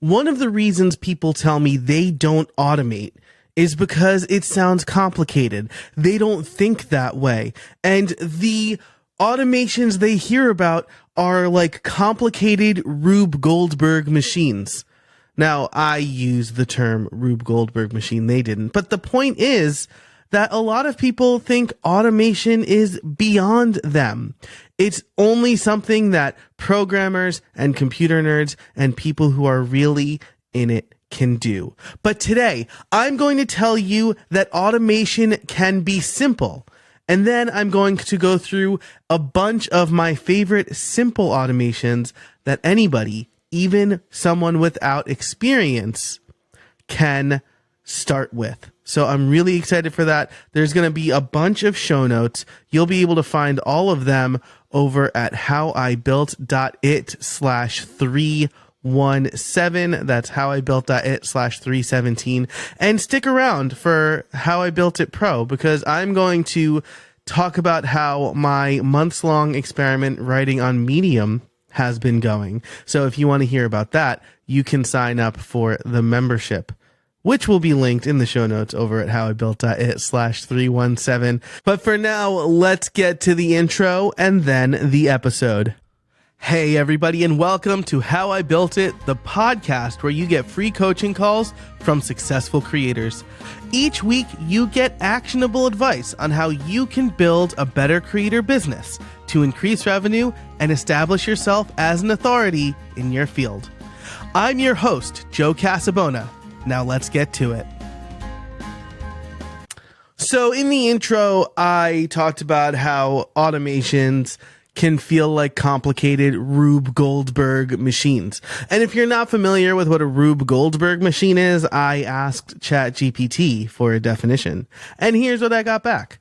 One of the reasons people tell me they don't automate is because it sounds complicated. They don't think that way. And the automations they hear about are like complicated Rube Goldberg machines. Now, I use the term Rube Goldberg machine. They didn't. But the point is that a lot of people think automation is beyond them. It's only something that programmers and computer nerds and people who are really in it can do. But today, I'm going to tell you that automation can be simple. And then I'm going to go through a bunch of my favorite simple automations that anybody, even someone without experience, can start with. So I'm really excited for that. There's going to be a bunch of show notes. You'll be able to find all of them over at howibuilt.it/317. That's howibuilt.it/317. And stick around for How I Built It Pro, because I'm going to talk about how my months-long experiment writing on Medium has been going. So if you want to hear about that, you can sign up for the membership, which will be linked in the show notes over at howibuilt.it/317. But for now, let's get to the intro and then the episode. Hey everybody, and welcome to How I Built It, the podcast where you get free coaching calls from successful creators. Each week, you get actionable advice on how you can build a better creator business to increase revenue and establish yourself as an authority in your field. I'm your host, Joe Casabona. Now let's get to it. So in the intro, I talked about how automations can feel like complicated Rube Goldberg machines. And if you're not familiar with what a Rube Goldberg machine is, I asked ChatGPT for a definition. And here's what I got back.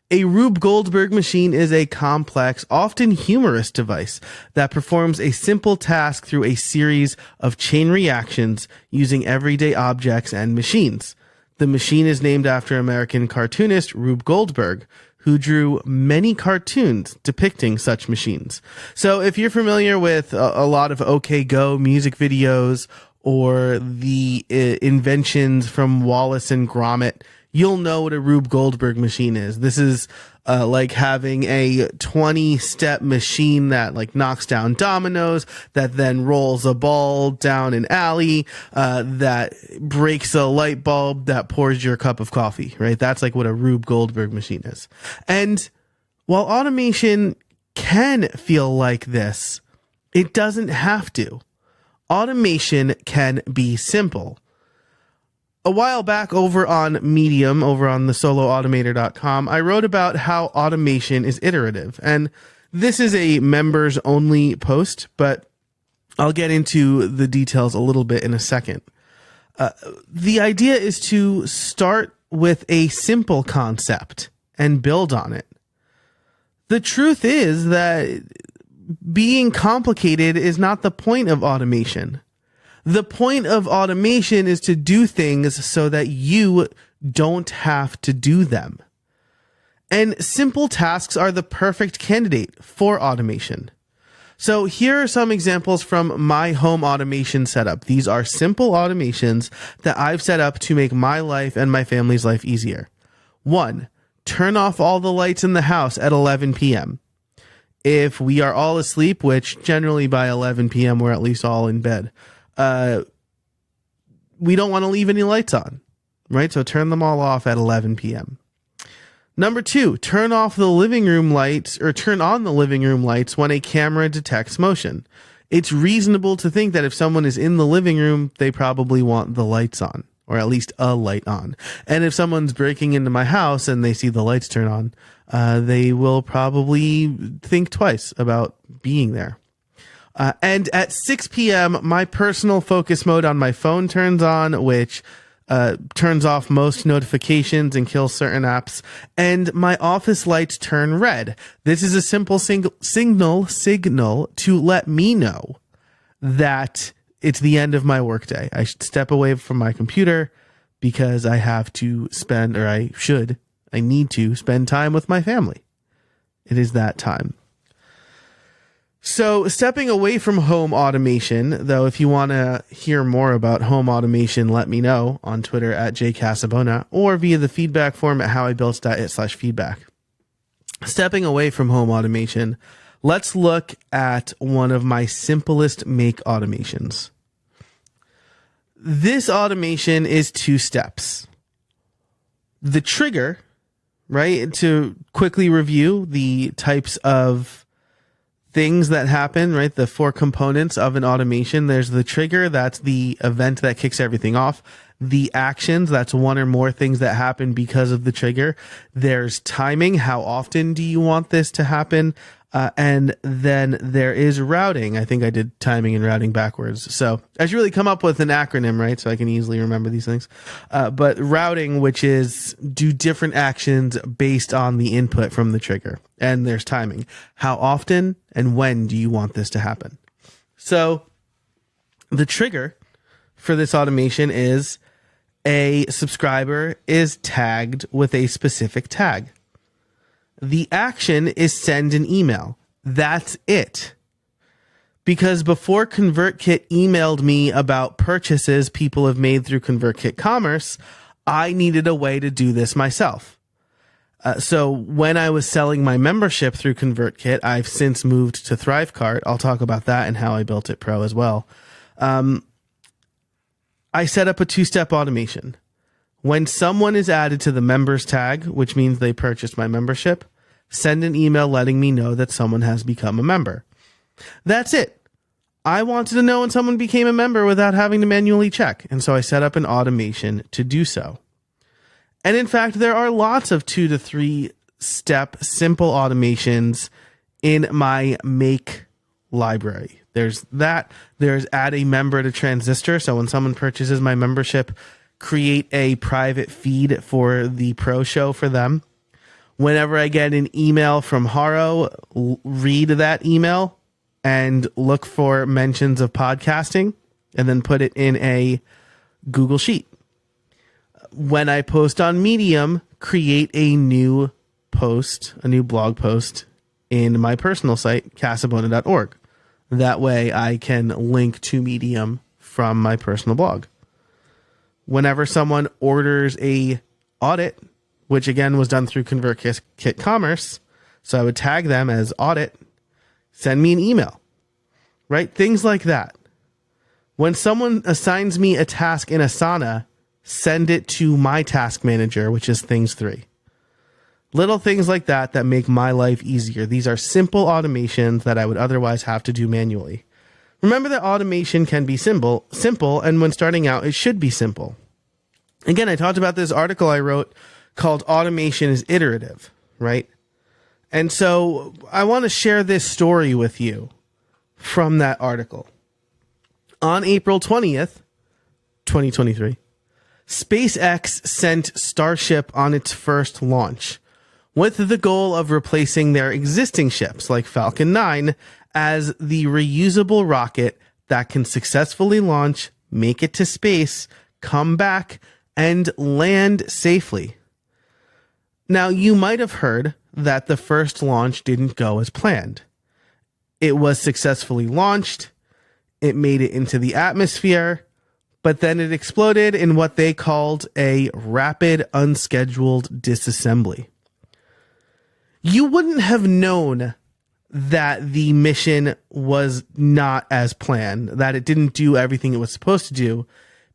A Rube Goldberg machine is a complex, often humorous device that performs a simple task through a series of chain reactions using everyday objects and machines. The machine is named after American cartoonist Rube Goldberg, who drew many cartoons depicting such machines. So if you're familiar with a lot of OK Go music videos or the inventions from Wallace and Gromit, you'll know what a Rube Goldberg machine is. This is like having a 20-step machine that like knocks down dominoes, that then rolls a ball down an alley, that breaks a light bulb, that pours your cup of coffee, right? That's like what a Rube Goldberg machine is. And while automation can feel like this, it doesn't have to. Automation can be simple. A while back over on Medium, over on theSoloAutomator.com, I wrote about how automation is iterative. And this is a members only post, but I'll get into the details a little bit in a second. The idea is to start with a simple concept and build on it. The truth is that being complicated is not the point of automation. The point of automation is to do things so that you don't have to do them. And simple tasks are the perfect candidate for automation. So here are some examples from my home automation setup. These are simple automations that I've set up to make my life and my family's life easier. 1, turn off all the lights in the house at 11 p.m. If we are all asleep, which generally by 11 p.m. we're at least all in bed, we don't want to leave any lights on, right? So turn them all off at 11 p.m. Number 2, turn off the living room lights or turn on the living room lights when a camera detects motion. It's reasonable to think that if someone is in the living room, they probably want the lights on, or at least a light on. And if someone's breaking into my house and they see the lights turn on, they will probably think twice about being there. And at 6 p.m., my personal focus mode on my phone turns on, which turns off most notifications and kills certain apps. And my office lights turn red. This is a simple signal to let me know that it's the end of my workday. I should step away from my computer because I have to spend, or I need to spend time with my family. It is that time. So stepping away from home automation, though, if you want to hear more about home automation, let me know on Twitter at jcasabona or via the feedback form at howibuilt.it/feedback. Stepping away from home automation, let's look at one of my simplest make automations. This automation is 2 steps. The trigger, right? To quickly review the types of things that happen, right? The 4 components of an automation. There's the trigger. That's the event that kicks everything off. The actions. That's one or more things that happen because of the trigger. There's timing. How often do you want this to happen? And then there is routing. I think I did timing and routing backwards. So I should really come up with an acronym, right? So I can easily remember these things. But routing, which is do different actions based on the input from the trigger. And there's timing. How often and when do you want this to happen? So the trigger for this automation is a subscriber is tagged with a specific tag. The action is send an email. That's it. Because before ConvertKit emailed me about purchases people have made through ConvertKit Commerce, I needed a way to do this myself. So when I was selling my membership through ConvertKit, I've since moved to Thrivecart. I'll talk about that and how I built it pro as well. I set up a 2-step automation. When someone is added to the members tag, which means they purchased my membership, send an email letting me know that someone has become a member. That's it. I wanted to know when someone became a member without having to manually check, and so I set up an automation to do so. And in fact, there are lots of 2 to 3 step simple automations in my make library. There's that. There's add a member to Transistor. So when someone purchases my membership, create a private feed for the pro show for them. Whenever I get an email from Haro, read that email and look for mentions of podcasting and then put it in a Google Sheet. When I post on Medium, create a new post, a new blog post in my personal site, casabona.org. That way I can link to Medium from my personal blog. Whenever someone orders a audit, which again was done through ConvertKit Commerce, so I would tag them as audit, send me an email, right? Things like that. When someone assigns me a task in Asana, send it to my task manager, which is Things 3. Little things like that that make my life easier. These are simple automations that I would otherwise have to do manually. Remember that automation can be simple, and when starting out, it should be simple. Again, I talked about this article I wrote called Automation is Iterative, right? And so I want to share this story with you from that article. On April 20th, 2023, SpaceX sent Starship on its first launch with the goal of replacing their existing ships like Falcon 9 as the reusable rocket that can successfully launch, make it to space, come back, and land safely. Now, you might have heard that the first launch didn't go as planned. It was successfully launched, it made it into the atmosphere, but then it exploded in what they called a rapid unscheduled disassembly. You wouldn't have known that the mission was not as planned, that it didn't do everything it was supposed to do,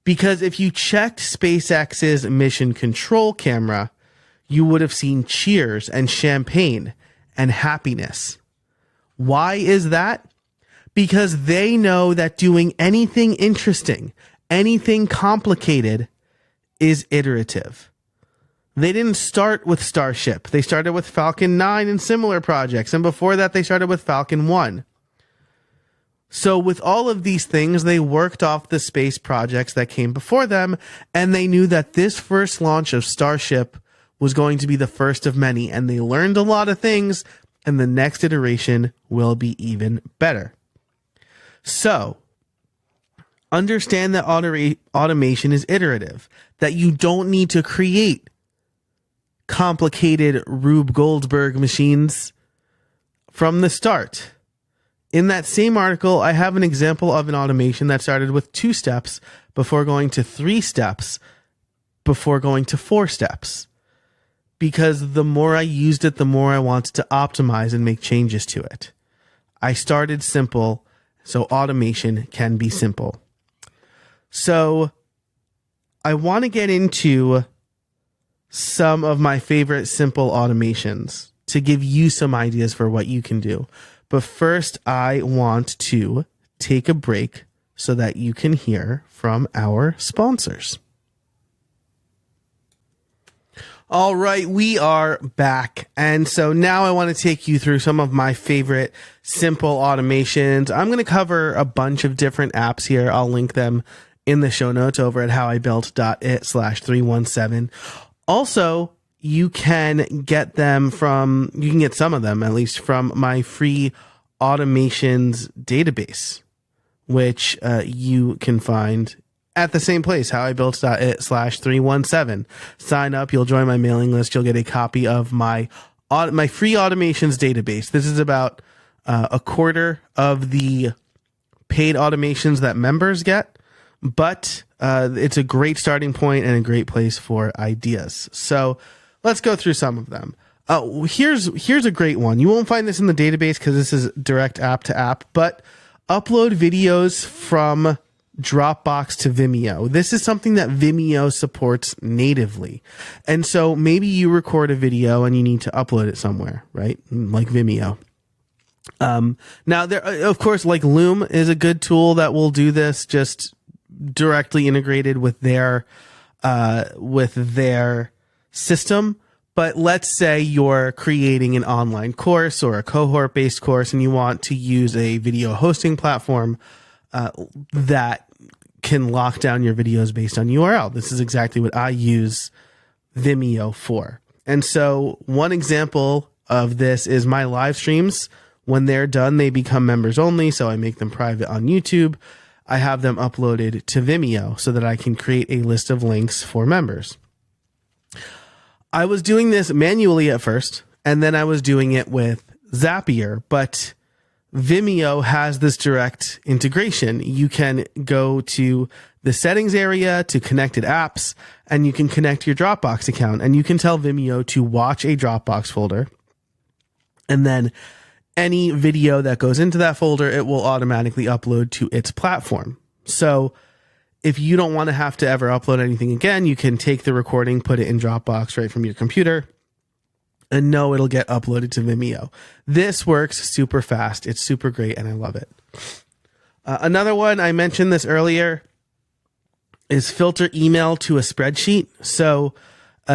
because if you checked SpaceX's mission control camera, you would have seen cheers and champagne and happiness. Why is that? Because they know that doing anything interesting, anything complicated is iterative. They didn't start with Starship. They started with Falcon 9 and similar projects. And before that, they started with Falcon 1. So with all of these things, they worked off the space projects that came before them. And they knew that this first launch of Starship was going to be the first of many. And they learned a lot of things. And the next iteration will be even better. So understand that automation is iterative, that you don't need to create complicated Rube Goldberg machines from the start. In that same article, I have an example of an automation that started with 2 steps before going to 3 steps before going to 4 steps. Because the more I used it, the more I wanted to optimize and make changes to it. I started simple, so automation can be simple. So I want to get into some of my favorite simple automations to give you some ideas for what you can do. But first, I want to take a break so that you can hear from our sponsors. All right, we are back. And so now I want to take you through some of my favorite simple automations. I'm going to cover a bunch of different apps here. I'll link them in the show notes over at howibuilt.it/317. Also, you can get some of them at least from my free automations database, which you can find at the same place, howibuilt.it/317. Sign up. You'll join my mailing list. You'll get a copy of my free automations database. This is about a quarter of the paid automations that members get, but it's a great starting point and a great place for ideas. So let's go through some of them. Here's a great one. You won't find this in the database because this is direct app to app, but upload videos from Dropbox to Vimeo. This is something that Vimeo supports natively. And so maybe you record a video and you need to upload it somewhere, right? Like Vimeo. Now there, of course, like Loom is a good tool that will do this, just directly integrated with their system. But let's say you're creating an online course or a cohort-based course and you want to use a video hosting platform that can lock down your videos based on URL. This is exactly what I use Vimeo for. And so one example of this is my live streams. When they're done, they become members only, so I make them private on YouTube. I have them uploaded to Vimeo so that I can create a list of links for members. I was doing this manually at first, and then I was doing it with Zapier, but Vimeo has this direct integration. You can go to the settings area to connected apps, and you can connect your Dropbox account, and you can tell Vimeo to watch a Dropbox folder, and then any video that goes into that folder, it will automatically upload to its platform. So if you don't want to have to ever upload anything again, you can take the recording, put it in Dropbox right from your computer, and know it'll get uploaded to Vimeo. This works super fast. It's super great, and I love it. Another one, I mentioned this earlier, is filter email to a spreadsheet. So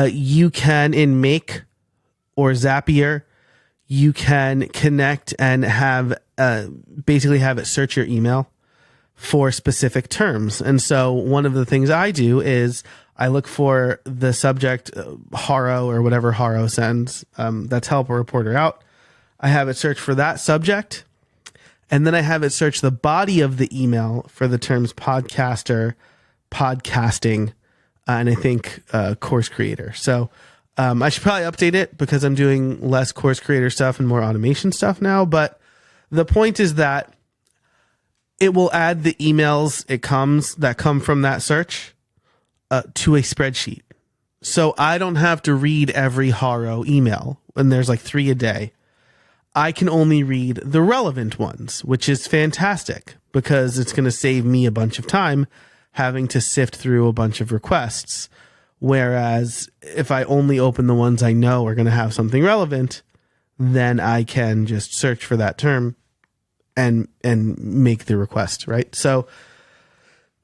you can, in Make or Zapier, you can connect and have basically have it search your email for specific terms. And so one of the things I do is I look for the subject Haro or whatever Haro sends. That's help a reporter out. I have it search for that subject. And then I have it search the body of the email for the terms podcaster, podcasting, and I think course creator. So I should probably update it because I'm doing less course creator stuff and more automation stuff now. But the point is that it will add the emails that come from that search to a spreadsheet. So I don't have to read every Haro email, and there's like 3 a day. I can only read the relevant ones, which is fantastic because it's going to save me a bunch of time having to sift through a bunch of requests. Whereas if I only open the ones I know are going to have something relevant, then I can just search for that term and make the request, right? So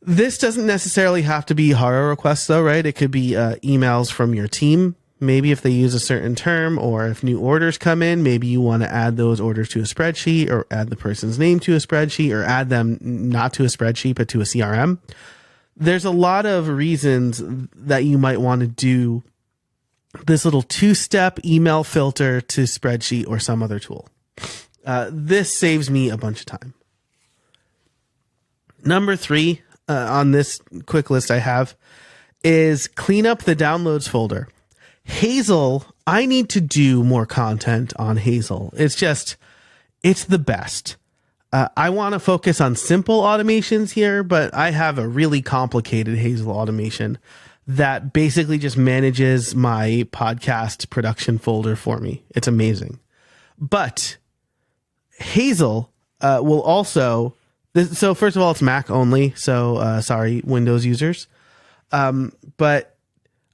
this doesn't necessarily have to be Haro requests though, right? It could be emails from your team. Maybe if they use a certain term, or if new orders come in, maybe you want to add those orders to a spreadsheet, or add the person's name to a spreadsheet, or add them not to a spreadsheet, but to a CRM. There's a lot of reasons that you might want to do this little 2-step email filter to spreadsheet or some other tool. This saves me a bunch of time. Number 3 on this quick list I have is clean up the downloads folder. Hazel, I need to do more content on Hazel. It's the best. I want to focus on simple automations here, but I have a really complicated Hazel automation that basically just manages my podcast production folder for me. It's amazing. But Hazel will also, so first of all, it's Mac only. So sorry, Windows users. But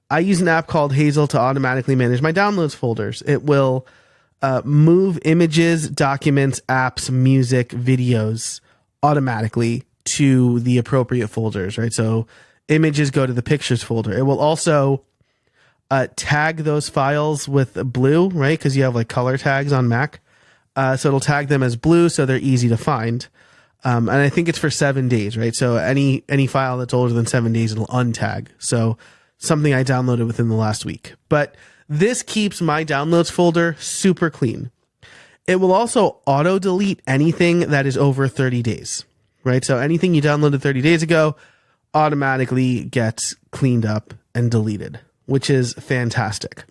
I use an app called Hazel to automatically manage my downloads folders. It will move images, documents, apps, music, videos automatically to the appropriate folders, right? So images go to the pictures folder. It will also tag those files with blue, right? Because you have like color tags on Mac. So it'll tag them as blue so they're easy to find. And I think it's for 7 days, right? So any file that's older than 7 days, it'll untag. So something I downloaded within the last week. But this keeps my downloads folder super clean. It will also auto delete anything that is over 30 days, right? So anything you downloaded 30 days ago automatically gets cleaned up and deleted, which is fantastic.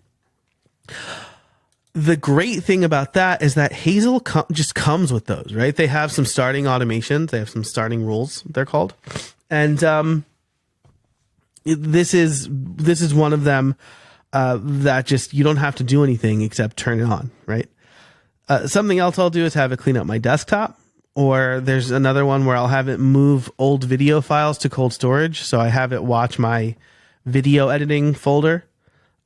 The great thing about that is that Hazel just comes with those, right? They have some starting automations. They have some starting rules, they're called. And this is one of them that just, you don't have to do anything except turn it on, right? Something else I'll do is have it clean up my desktop, or there's another one where I'll have it move old video files to cold storage. So I have it watch my video editing folder,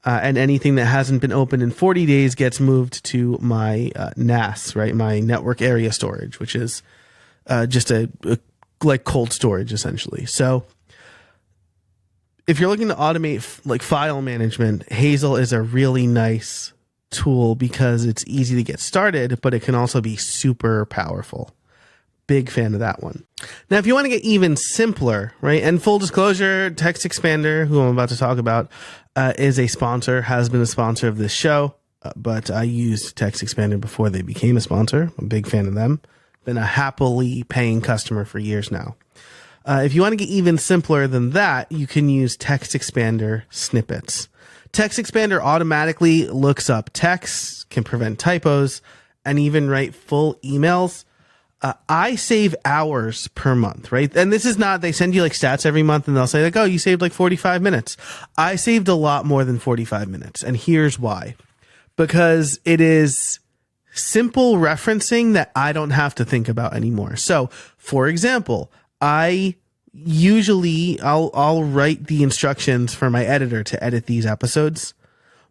and anything that hasn't been opened in 40 days gets moved to my NAS, right? My network area storage, which is just a like cold storage essentially. So if you're looking to automate like file management, Hazel is a really nice tool because it's easy to get started, but it can also be super powerful. Big fan of that one. Now, if you want to get even simpler, right? And full disclosure, Text Expander, who I'm about to talk about, is a sponsor, has been a sponsor of this show, but I used Text Expander before they became a sponsor. I'm a big fan of them. Been a happily paying customer for years now. If you want to get even simpler than that, you can use Text Expander snippets. Text Expander automatically looks up text, can prevent typos, and even write full emails. I save hours per month, right? And this is not, they send you like stats every month and they'll say like, oh, you saved like 45 minutes. I saved a lot more than 45 minutes. And here's why. Because it is simple referencing that I don't have to think about anymore. So for example, I'll write the instructions for my editor to edit these episodes.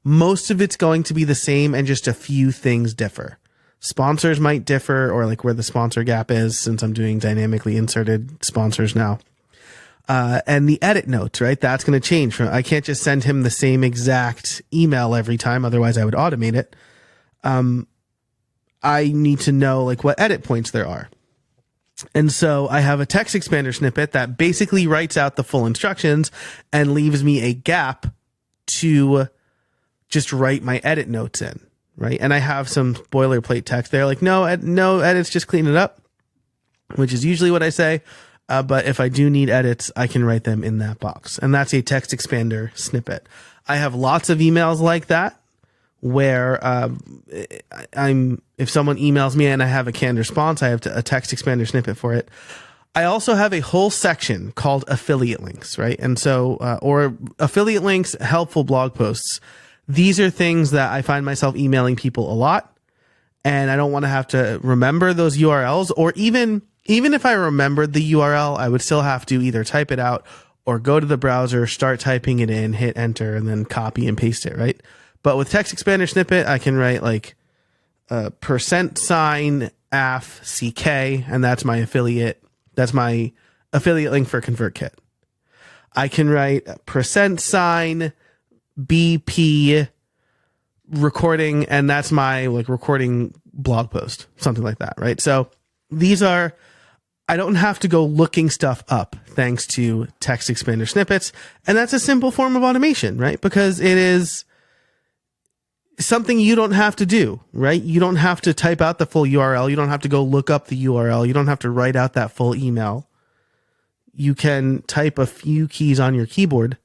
Most of it's going to be the same and just a few things differ. Sponsors might differ, or like where the sponsor gap is, since I'm doing dynamically inserted sponsors now. And the edit notes, right? That's going to change. I can't just send him the same exact email every time. Otherwise I would automate it. I need to know like what edit points there are. And so I have a Text Expander snippet that basically writes out the full instructions and leaves me a gap to just write my edit notes in, right? And I have some boilerplate text there, like no edits, just clean it up, which is usually what I say. But if I do need edits, I can write them in that box. And that's a Text Expander snippet. I have lots of emails like that where if someone emails me and I have a canned response, I have a Text Expander snippet for it. I also have a whole section called affiliate links, right? And so, or affiliate links, helpful blog posts. These are things that I find myself emailing people a lot, and I don't want to have to remember those URLs, or even if I remembered the URL, I would still have to either type it out or go to the browser, start typing it in, hit enter, and then copy and paste it, right? But with Text Expander snippet, I can write like %AF CK, and that's my affiliate. That's my affiliate link for ConvertKit. I can write $BP recording, and that's my like recording blog post, something like that, right? So I don't have to go looking stuff up thanks to Text Expander snippets, and that's a simple form of automation, right? Because it is something you don't have to do, right? You don't have to type out the full URL. You don't have to go look up the URL. You don't have to write out that full email. You can type a few keys on your keyboard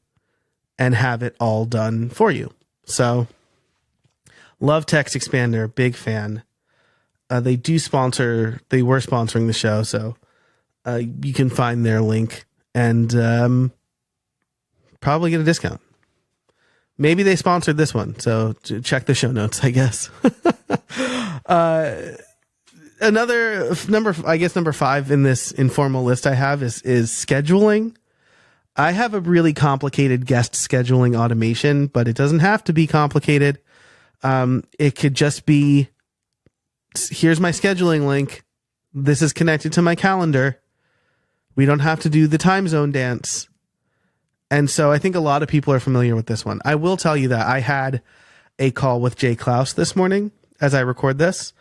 and have it all done for you. So love Text Expander, big fan. They were sponsoring the show, so you can find their link and probably get a discount. Maybe they sponsored this one, so check the show notes, I guess. Another number 5 in this informal list I have is scheduling. I have a really complicated guest scheduling automation, but it doesn't have to be complicated. It could just be, here's my scheduling link. This is connected to my calendar. We don't have to do the time zone dance. And so I think a lot of people are familiar with this one. I will tell you that I had a call with Jay Klaus this morning as I record this.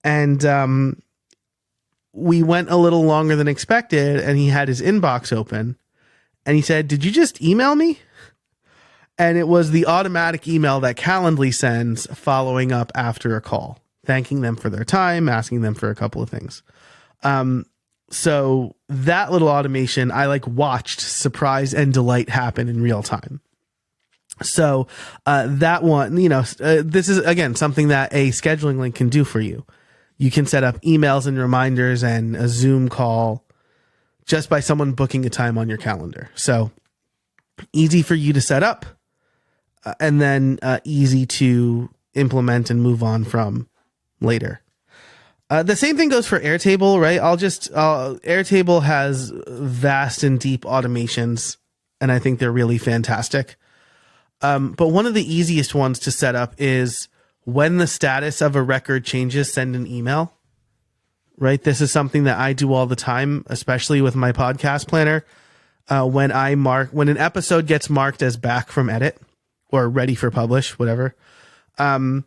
And we went a little longer than expected, and he had his inbox open. And he said, "Did you just email me?" And it was the automatic email that Calendly sends following up after a call, thanking them for their time, asking them for a couple of things. So that little automation, I watched surprise and delight happen in real time. So that one, this is, again, something that a scheduling link can do for you. You can set up emails and reminders and a Zoom call just by someone booking a time on your calendar. So easy for you to set up and then easy to implement and move on from later. The same thing goes for Airtable, right? Airtable has vast and deep automations, and I think they're really fantastic. But one of the easiest ones to set up is when the status of a record changes, send an email, right? This is something that I do all the time, especially with my podcast planner. When an episode gets marked as back from edit or ready for publish, whatever, then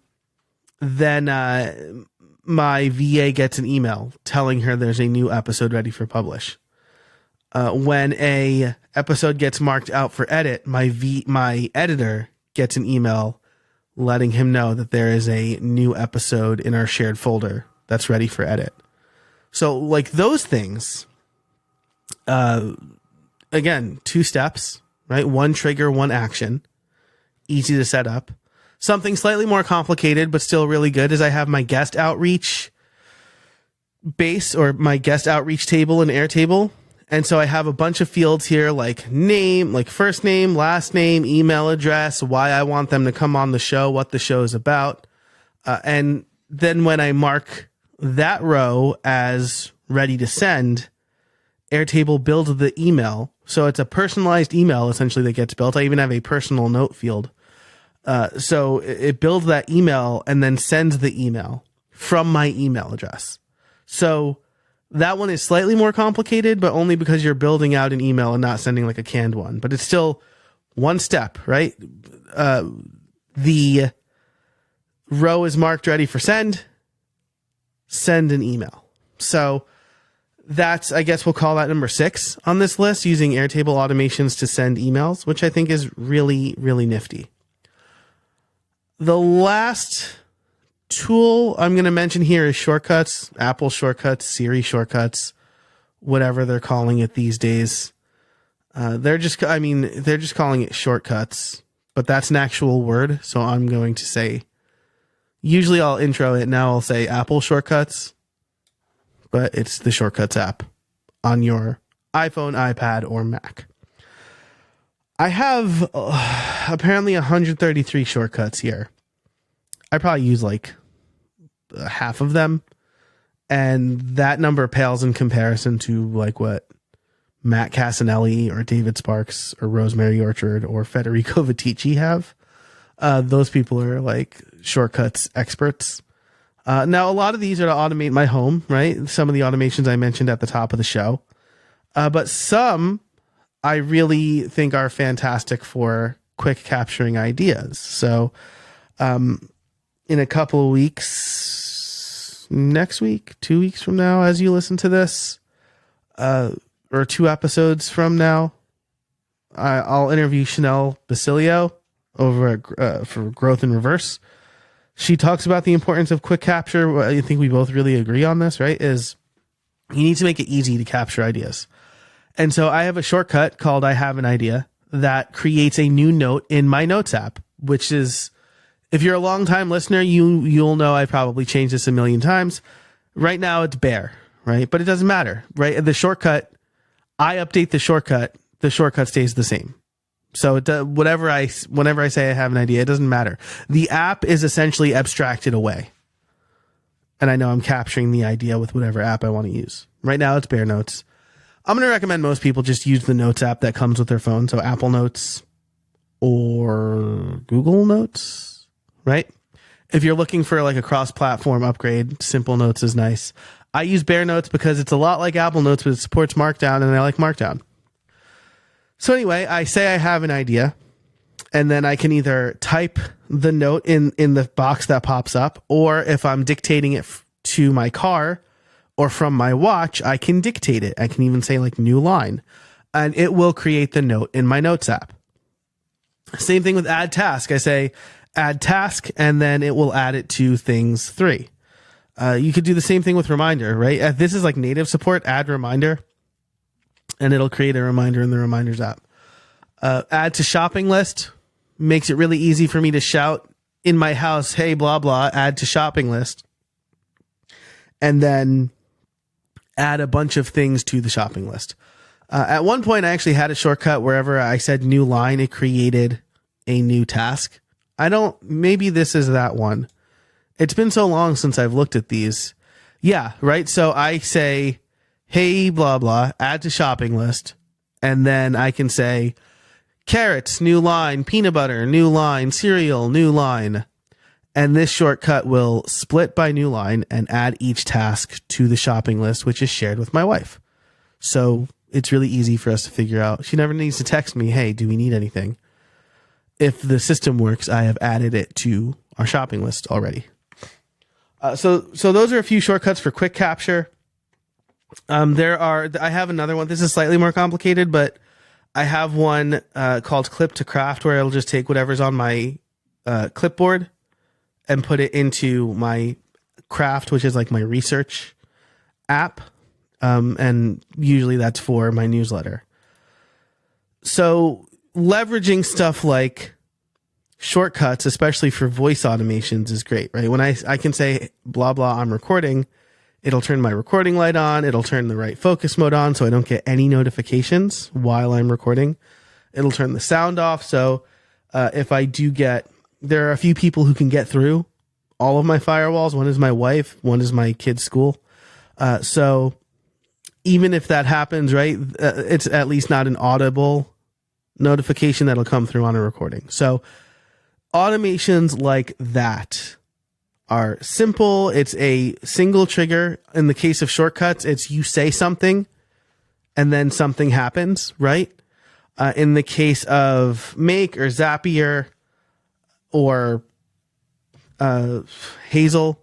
my VA gets an email telling her there's a new episode ready for publish. When a episode gets marked out for edit, my editor gets an email letting him know that there is a new episode in our shared folder that's ready for edit. So those things, again, 2 steps, right? 1 trigger, 1 action, easy to set up. Something slightly more complicated, but still really good, is I have my guest outreach base or my guest outreach table in Airtable. And so I have a bunch of fields here like name, first name, last name, email address, why I want them to come on the show, what the show is about. And then when I mark that row as ready to send, Airtable builds the email. So it's a personalized email essentially that gets built. I even have a personal note field. So it builds that email and then sends the email from my email address. So that one is slightly more complicated, but only because you're building out an email and not sending a canned one. But it's still 1 step, right? The row is marked ready for send an email. So that's, I guess we'll call that number 6 on this list, using Airtable automations to send emails, which I think is really, really nifty. The last tool I'm going to mention here is shortcuts, Apple shortcuts, Siri shortcuts, whatever they're calling it these days. They're just calling it shortcuts, but that's an actual word. So I'm going to say, usually I'll intro it. Now I'll say Apple shortcuts, but it's the shortcuts app on your iPhone, iPad, or Mac. I have apparently 133 shortcuts here. I probably use half of them. And that number pales in comparison to what Matt Casanelli or David Sparks or Rosemary Orchard or Federico Vitici have. Those people are shortcuts experts. Now, a lot of these are to automate my home, right? Some of the automations I mentioned at the top of the show. But some I really think are fantastic for quick capturing ideas. So, in a couple of weeks, next week, 2 weeks from now, as you listen to this, or 2 episodes from now, I'll interview Chanel Basilio over for Growth in Reverse. She talks about the importance of quick capture. I think we both really agree on this, right? Is you need to make it easy to capture ideas. And so I have a shortcut called I Have an Idea that creates a new note in my Notes app, which is If you're a long time listener, you'll know I probably changed this a million times. Right now it's Bear, right? But it doesn't matter, right? The shortcut, I update the shortcut stays the same. So whenever I say I have an idea, it doesn't matter. The app is essentially abstracted away. And I know I'm capturing the idea with whatever app I want to use. Right now it's Bear Notes. I'm going to recommend most people just use the Notes app that comes with their phone. So Apple Notes or Google Notes, right? If you're looking for like a cross-platform upgrade, Simple Notes is nice. I use Bear Notes because it's a lot like Apple Notes, but it supports Markdown, and I like Markdown. So anyway, I say I have an idea, and then I can either type the note in the box that pops up, or if I'm dictating it to my car or from my watch, I can dictate it. I can even say like new line, and it will create the note in my Notes app. Same thing with add task. I say add task, and then it will add it to things 3. You could do the same thing with reminder, right? This is like native support, add reminder, and it'll create a reminder in the reminders app. Add to shopping list makes it really easy for me to shout in my house, hey, blah, blah, add to shopping list. And then add a bunch of things to the shopping list. At one point, I actually had a shortcut wherever I said new line, it created a new task. Maybe this is that one. It's been so long since I've looked at these. Yeah, right. So I say, hey, blah, blah, add to shopping list. And then I can say carrots, new line, peanut butter, new line, cereal, new line. And this shortcut will split by new line and add each task to the shopping list, which is shared with my wife. So it's really easy for us to figure out. She never needs to text me, hey, do we need anything? If the system works, I have added it to our shopping list already. So those are a few shortcuts for quick capture. I have another one. This is slightly more complicated, but I have one called Clip to Craft, where it'll just take whatever's on my clipboard and put it into my Craft, which is like my research app. And usually that's for my newsletter. So leveraging stuff like shortcuts, especially for voice automations, is great, right? When I can say, blah, blah, I'm recording, it'll turn my recording light on. It'll turn the right focus mode on so I don't get any notifications while I'm recording. It'll turn the sound off. So if I do there are a few people who can get through all of my firewalls. One is my wife. One is my kid's school. So even if that happens, right, it's at least not an audible notification that'll come through on a recording. So automations like that are simple. It's a single trigger. In the case of shortcuts, it's you say something and then something happens, right? In the case of Make or Zapier or Hazel,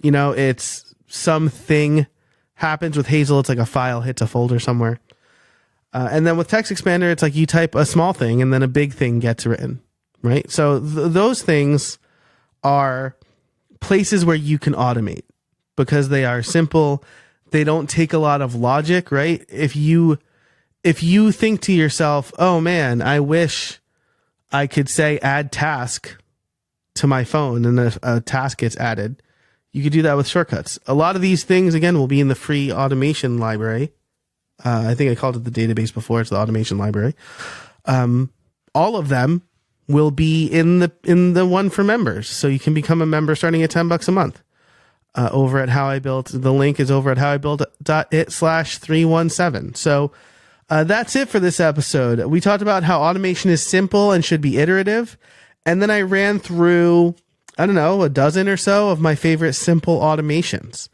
it's something happens with Hazel. It's like a file hits a folder somewhere. And then with Text Expander, it's like you type a small thing and then a big thing gets written, right? So those things are places where you can automate because they are simple. They don't take a lot of logic, right? If you think to yourself, oh man, I wish I could say add task to my phone and a task gets added, you could do that with shortcuts. A lot of these things, again, will be in the free automation library. I think I called it the database before. It's the automation library. All of them will be in the one for members. So you can become a member starting at $10 a month. Over at How I Built. The link is over at howibuilt.it/317. So that's it for this episode. We talked about how automation is simple and should be iterative. And then I ran through, a dozen or so of my favorite simple automations.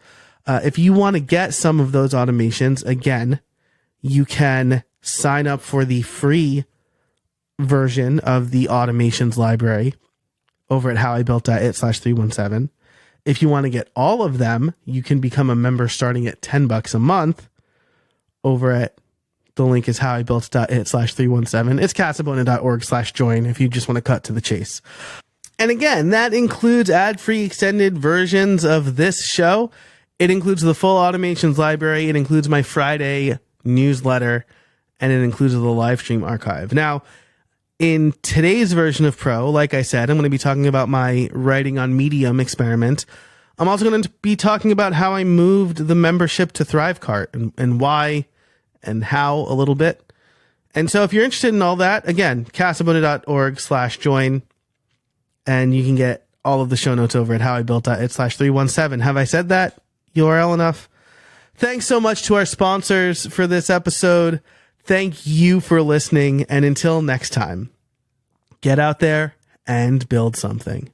If you want to get some of those automations, again, you can sign up for the free version of the automations library over at howibuilt.it/317. If you want to get all of them, you can become a member starting at $10 a month over at the link is howibuilt.it/317. It's casabona.org/join if you just want to cut to the chase. And again, that includes ad-free extended versions of this show. It includes the full automations library. It includes my Friday newsletter, and it includes the live stream archive. Now, In today's version of Pro, like I said, I'm going to be talking about my writing on Medium experiment. I'm also going to be talking about how I moved the membership to Thrivecart and why and how a little bit. And so if you're interested in all that, again, casabona.org/join, and you can get all of the show notes over at howibuilt.it/317. Have I said that URL enough? Thanks so much to our sponsors for this episode. Thank you for listening. And until next time, get out there and build something.